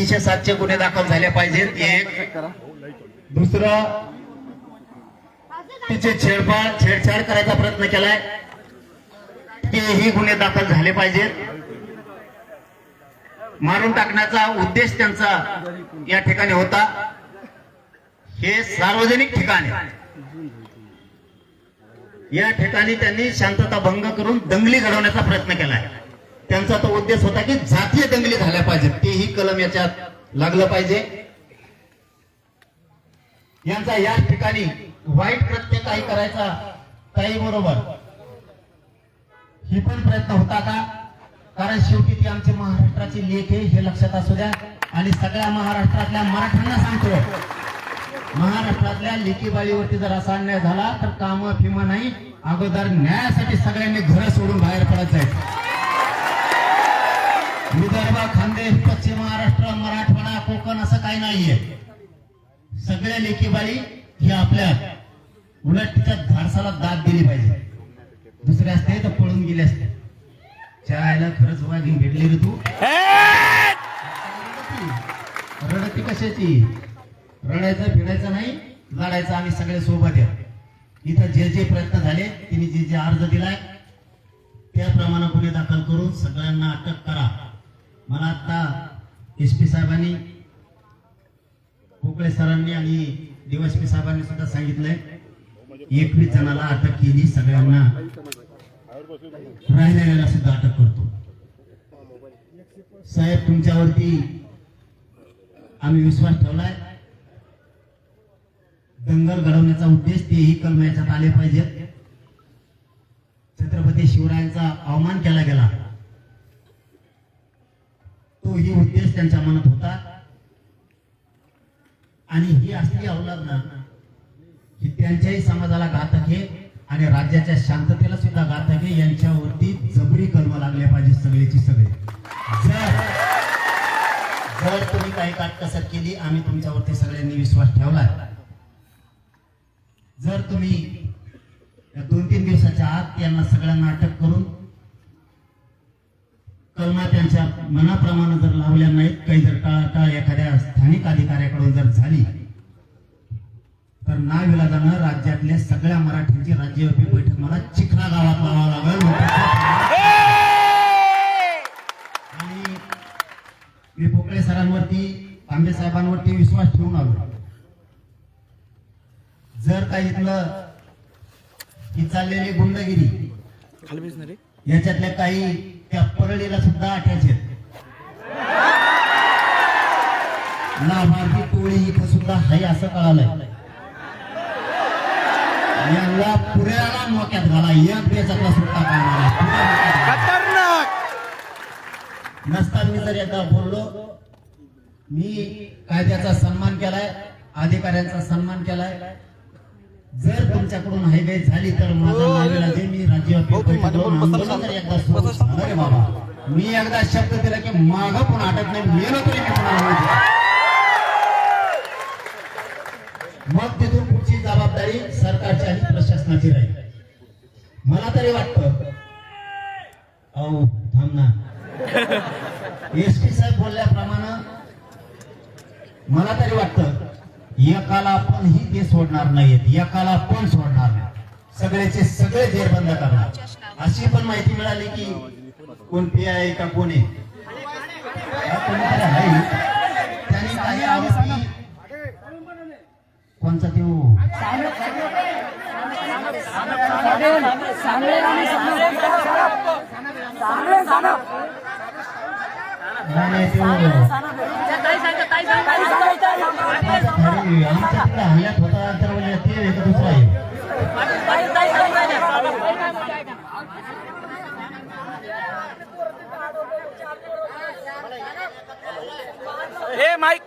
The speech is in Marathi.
307 गुन्हे दाखल झाले पाहिजेत एक. दुसरं तिचे छेडछाड करायचा प्रयत्न केलाय तेही गुन्हे दाखल झाले पाहिजेत. मारून टाकण्याचा उद्देश त्यांचा या ठिकाणी होता. हे सार्वजनिक ठिकाण आहे. या ठिकाणी त्यांनी शांतता भंग करून दंगली घडवण्याचा प्रयत्न केलाय. त्यांचा तो उद्देश होता की जातीय दंगली झाल्या पाहिजेत, तेही कलम याच्यात लागलं पाहिजे. यांचा या ठिकाणी वाईट कृत्य काही करायचा काही बरोबर ही पण प्रयत्न होता का? कारण शेवटी ती आमची महाराष्ट्राची लेख आहे हे लक्षात असू द्या. आणि सगळ्या महाराष्ट्रातल्या मराठ्यांना सांगतो, महाराष्ट्रातल्या लेकीबाळीवरती जर असा अन्याय झाला तर काम फिमा नाही, अगोदर न्यायासाठी सगळ्यांनी घर सोडून बाहेर पडत जायचं. विदर्भ, खानदेश, पश्चिम महाराष्ट्र, मराठवाडा, कोकण असं काही नाहीये. सगळ्या लेकीबाळी ही आपल्या उलट तिच्या धाडसाला दाद दिली पाहिजे. दुसरे असते तर पळून गेले असते. चायला खरंच वाघीन भेटली रे तू. रडती कशाची? रडायचं फिरायचं नाही, लढायचं. आम्ही सगळे सोबत आहे. इथं जे जे प्रयत्न झाले, तिने जे जे अर्ज दिलाय त्याप्रमाणे गुन्हे दाखल करून सगळ्यांना अटक करा. मला आता एसपी साहेबांनी, पोकळे सरांनी आणि डीवायएसपी साहेबांनी सुद्धा सांगितलंय 21 जणांना अटक केली. सगळ्यांना राहिलेल्याला सुद्धा अटक करतो. साहेब तुमच्यावरती आम्ही विश्वास ठेवलाय. दंगल घडवण्याचा उद्देश तेही कलम याच्यात आले पाहिजेत. छत्रपती शिवरायांचा अवमान केला गेला, तोही उद्देश त्यांच्या मनात होता. आणि ही असली अवलाद ना ही त्यांच्याही समाजाला घातक आहे आणि राज्याच्या शांततेला सुद्धा घातक आहे. यांच्यावरती जबरी कलम लागले पाहिजे सगळेची सगळे. जर तुम्ही काही काटकसर केली, आम्ही तुमच्यावरती सगळ्यांनी विश्वास ठेवला. जर तुम्ही 2-3 दिवसाच्या आत यांना सगळ्यांना अटक करून कलमा त्यांच्या मनाप्रमाणे जर लावल्या नाहीत, काही जर टाळाटाळ एखाद्या स्थानिक अधिकाऱ्याकडून जर झाली तर नाविलाजानं राज्यातल्या सगळ्या मराठ्यांची राज्यव्यापी बैठक मला चिखला गावात लावावं लागेल. आणि मी पोकळे सरांवरती, तांबे साहेबांवरती विश्वास ठेवून आलो. जर काही इथलं ही चाललेली गुंडगिरी याच्यातल्या काही त्या परळीला सुद्धा अटॅच आहेत. लाभार्थी टोळी इथं सुद्धा हाय असं कळालंय. यांना पुऱ्याला मोक्यात घाला. एक बेचातला सुद्धा खतरनाक नसताना मी जर एकदा बोललो, मी कायद्याचा सन्मान केलाय, अधिकाऱ्यांचा सन्मान केलाय. जर तुमच्याकडून हायवे झाली तर माझा नावेला जे मी राज्यव्यापी आंदोलन तर एकदा सुरू झालं रे बाबा. मी एकदा शब्द दिला की माग पुन्हा अटक नाही, मेलो तरी मी पुन्हा. मग तिथून पुढची जबाबदारी सरकारची आणि प्रशासनाची राहील. मला तरी वाटतं, अहो थांब ना, एसपी साहेब बोलल्याप्रमाणे मला तरी वाटतं एकाला पण ही ते सोडणार नाहीत, एकाला पण सोडणार नाही. सगळ्याचे सगळे जेरबंद करणार. अशी पण माहिती मिळाली की कोण पी आहे का कोण आहे, त्यांनी काही आरोपी कोणचा ते हल्ल्यात होता तर म्हणजे ते दुसरा आहे. हे माईक